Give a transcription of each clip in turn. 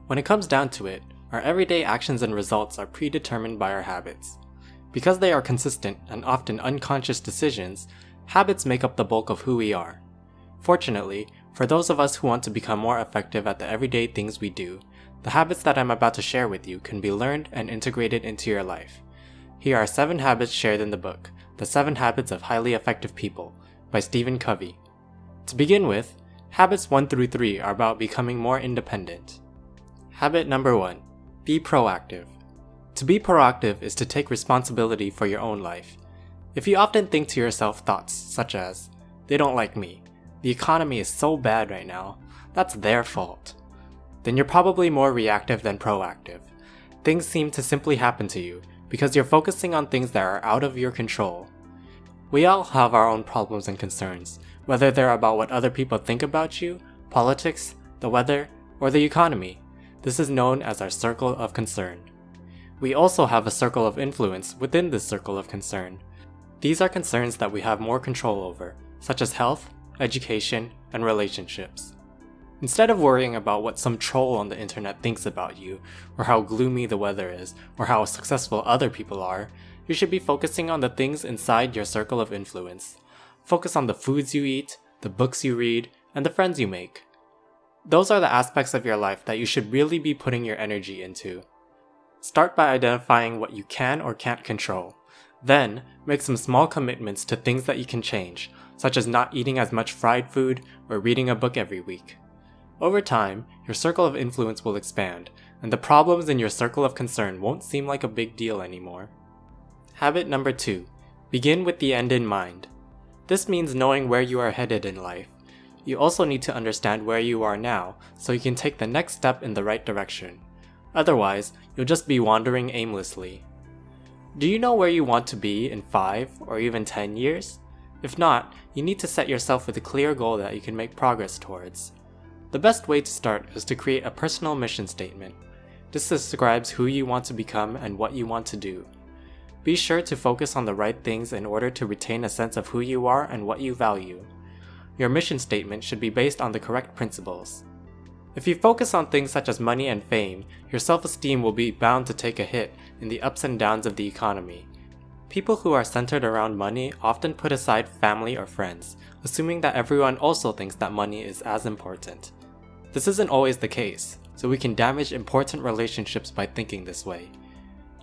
When it comes down to it, our everyday actions and results are predetermined by our habits. Because they are consistent and often unconscious decisions, habits make up the bulk of who we are. Fortunately, for those of us who want to become more effective at the everyday things we do, the habits that I'm about to share with you can be learned and integrated into your life. Here are 7 habits shared in the book, The 7 Habits of Highly Effective People, by Stephen Covey. To begin with, habits 1 through 3 are about becoming more independent. Habit number 1. Be proactive. To be proactive is to take responsibility for your own life. If you often think to yourself thoughts such as, "They don't like me. The economy is so bad right now. That's their fault," then you're probably more reactive than proactive. Things seem to simply happen to you because you're focusing on things that are out of your control. We all have our own problems and concerns, whether they're about what other people think about you, politics, the weather, or the economy. This is known as our circle of concern. We also have a circle of influence within this circle of concern. These are concerns that we have more control over, such as health, education, and relationships. Instead of worrying about what some troll on the internet thinks about you, or how gloomy the weather is, or how successful other people are, you should be focusing on the things inside your circle of influence. Focus on the foods you eat, the books you read, and the friends you make. Those are the aspects of your life that you should really be putting your energy into. Start by identifying what you can or can't control. Then, make some small commitments to things that you can change, such as not eating as much fried food or reading a book every week. Over time, your circle of influence will expand, and the problems in your circle of concern won't seem like a big deal anymore. Habit number 2. Begin with the end in mind. This means knowing where you are headed in life. You also need to understand where you are now so you can take the next step in the right direction. Otherwise, you'll just be wandering aimlessly. Do you know where you want to be in 5 or even 10 years? If not, you need to set yourself with a clear goal that you can make progress towards. The best way to start is to create a personal mission statement. This describes who you want to become and what you want to do. Be sure to focus on the right things in order to retain a sense of who you are and what you value. Your mission statement should be based on the correct principles. If you focus on things such as money and fame, your self-esteem will be bound to take a hit in the ups and downs of the economy. People who are centered around money often put aside family or friends, assuming that everyone also thinks that money is as important. This isn't always the case, so we can damage important relationships by thinking this way.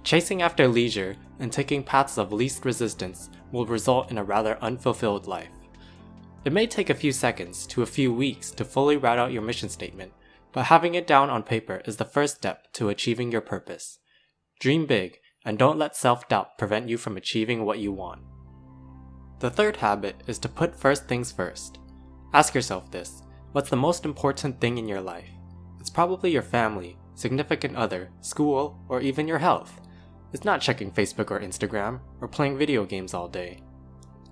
Chasing after leisure and taking paths of least resistance will result in a rather unfulfilled life. It may take a few seconds to a few weeks to fully write out your mission statement, but having it down on paper is the first step to achieving your purpose. Dream big, and don't let self-doubt prevent you from achieving what you want. The third habit is to put first things first. Ask yourself this: what's the most important thing in your life? It's probably your family, significant other, school, or even your health. It's not checking Facebook or Instagram, or playing video games all day.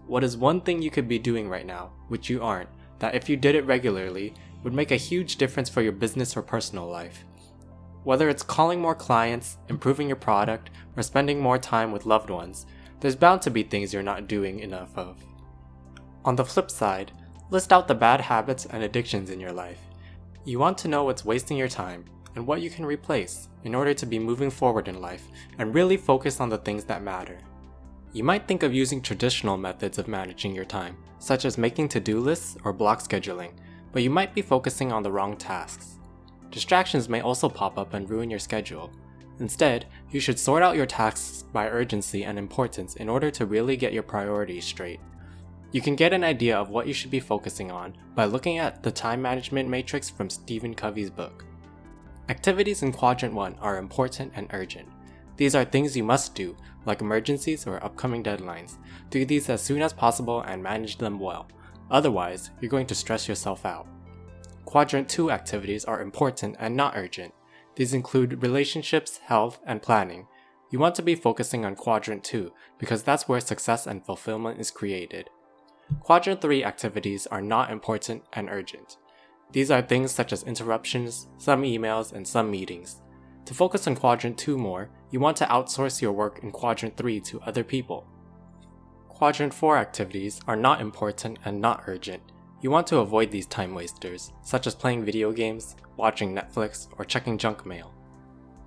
What is one thing you could be doing right now, which you aren't, that if you did it regularly, would make a huge difference for your business or personal life? Whether it's calling more clients, improving your product, or spending more time with loved ones, there's bound to be things you're not doing enough of. On the flip side, list out the bad habits and addictions in your life. You want to know what's wasting your time and what you can replace in order to be moving forward in life and really focus on the things that matter. You might think of using traditional methods of managing your time, such as making to-do lists or block scheduling, but you might be focusing on the wrong tasks. Distractions may also pop up and ruin your schedule. Instead, you should sort out your tasks by urgency and importance in order to really get your priorities straight. You can get an idea of what you should be focusing on by looking at the time management matrix from Stephen Covey's book. Activities in Quadrant 1 are important and urgent. These are things you must do, like emergencies or upcoming deadlines. Do these as soon as possible and manage them well. Otherwise, you're going to stress yourself out. Quadrant 2 activities are important and not urgent. These include relationships, health, and planning. You want to be focusing on Quadrant 2 because that's where success and fulfillment is created. Quadrant 3 activities are not important and urgent. These are things such as interruptions, some emails, and some meetings. To focus on Quadrant 2 more, you want to outsource your work in Quadrant 3 to other people. Quadrant 4 activities are not important and not urgent. you want to avoid these time wasters, such as playing video games, watching Netflix, or checking junk mail.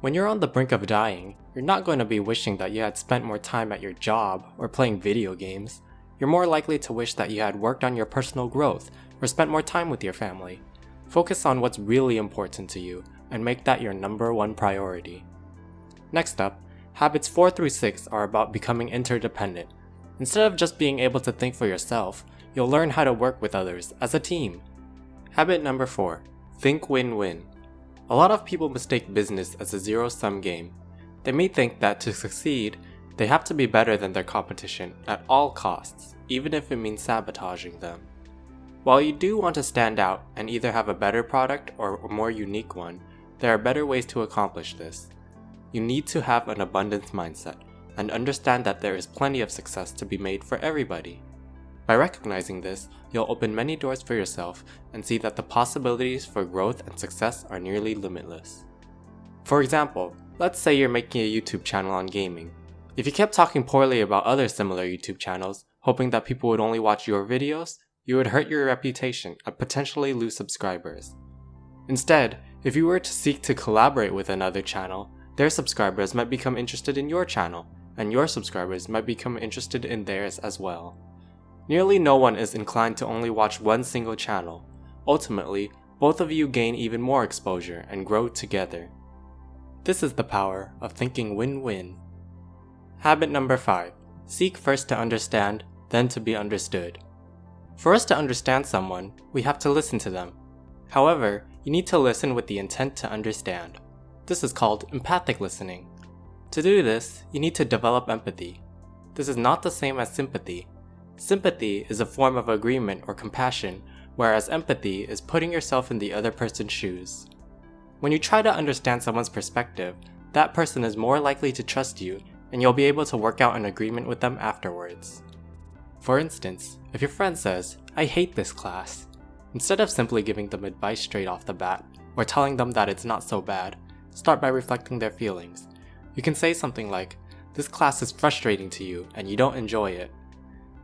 When you're on the brink of dying, you're not going to be wishing that you had spent more time at your job or playing video games. You're more likely to wish that you had worked on your personal growth or spent more time with your family. Focus on what's really important to you and make that your number one priority. Next up, habits 4 through 6 are about becoming interdependent. Instead of just being able to think for yourself, you'll learn how to work with others as a team. Habit number 4, think win-win. A lot of people mistake business as a zero-sum game. They may think that to succeed, they have to be better than their competition at all costs, even if it means sabotaging them. While you do want to stand out and either have a better product or a more unique one, there are better ways to accomplish this. You need to have an abundance mindset and understand that there is plenty of success to be made for everybody. By recognizing this, you'll open many doors for yourself and see that the possibilities for growth and success are nearly limitless. For example, let's say you're making a YouTube channel on gaming. If you kept talking poorly about other similar YouTube channels, hoping that people would only watch your videos, you would hurt your reputation and potentially lose subscribers. Instead, if you were to seek to collaborate with another channel, their subscribers might become interested in your channel, and your subscribers might become interested in theirs as well. Nearly no one is inclined to only watch one single channel. Ultimately, both of you gain even more exposure and grow together. This is the power of thinking win-win. Habit number 5. Seek first to understand, then to be understood. For us to understand someone, we have to listen to them. However, you need to listen with the intent to understand. This is called empathic listening. To do this, you need to develop empathy. This is not the same as sympathy. Sympathy is a form of agreement or compassion, whereas empathy is putting yourself in the other person's shoes. When you try to understand someone's perspective, that person is more likely to trust you, and you'll be able to work out an agreement with them afterwards. For instance, if your friend says, "I hate this class," instead of simply giving them advice straight off the bat, or telling them that it's not so bad, start by reflecting their feelings. You can say something like, "This class is frustrating to you and you don't enjoy it."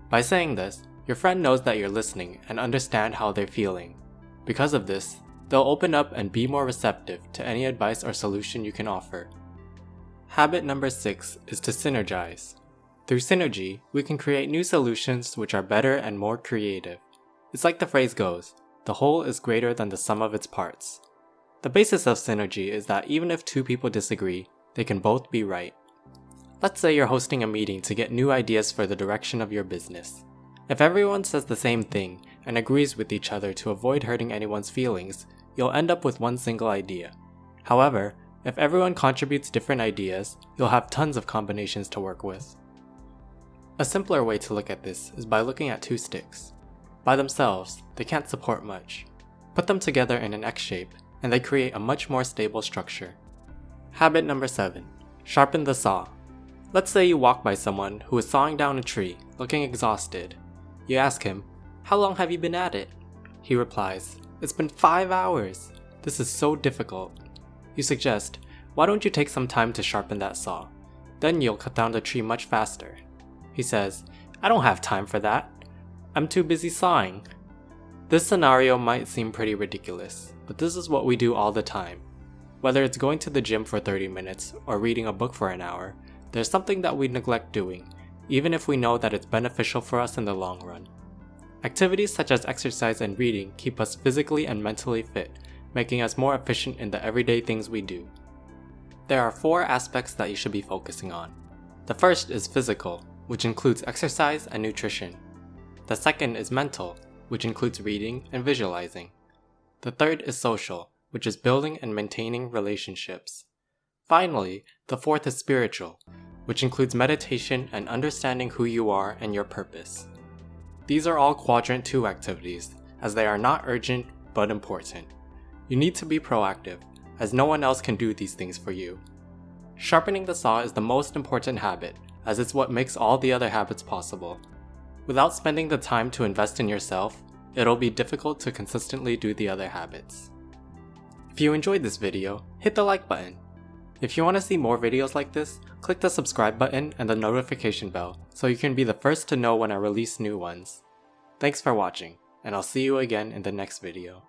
By saying this, your friend knows that you're listening and understand how they're feeling. Because of this, they'll open up and be more receptive to any advice or solution you can offer. Habit number 6 is to synergize. Through synergy, we can create new solutions which are better and more creative. It's like the phrase goes, "The whole is greater than the sum of its parts." The basis of synergy is that even if two people disagree, they can both be right. Let's say you're hosting a meeting to get new ideas for the direction of your business. If everyone says the same thing and agrees with each other to avoid hurting anyone's feelings, you'll end up with one single idea. However, if everyone contributes different ideas, you'll have tons of combinations to work with. A simpler way to look at this is by looking at two sticks. By themselves, they can't support much. Put them together in an X shape, and they create a much more stable structure. Habit number 7. Sharpen the saw. Let's say you walk by someone who is sawing down a tree, looking exhausted. You ask him, "How long have you been at it?" He replies, "It's been 5 hours. This is so difficult." You suggest, "Why don't you take some time to sharpen that saw? Then you'll cut down the tree much faster." He says, "I don't have time for that. I'm too busy sawing." This scenario might seem pretty ridiculous, but this is what we do all the time. Whether it's going to the gym for 30 minutes or reading a book for an hour, there's something that we neglect doing, even if we know that it's beneficial for us in the long run. Activities such as exercise and reading keep us physically and mentally fit, making us more efficient in the everyday things we do. There are 4 aspects that you should be focusing on. The first is physical, which includes exercise and nutrition. The second is mental, which includes reading and visualizing. The third is social, which is building and maintaining relationships. Finally, the fourth is spiritual, which includes meditation and understanding who you are and your purpose. These are all Quadrant 2 activities, as they are not urgent but important. You need to be proactive, as no one else can do these things for you. Sharpening the saw is the most important habit, as it's what makes all the other habits possible. Without spending the time to invest in yourself, it'll be difficult to consistently do the other habits. If you enjoyed this video, hit the like button. If you want to see more videos like this, click the subscribe button and the notification bell so you can be the first to know when I release new ones. Thanks for watching. and I'll see you again in the next video.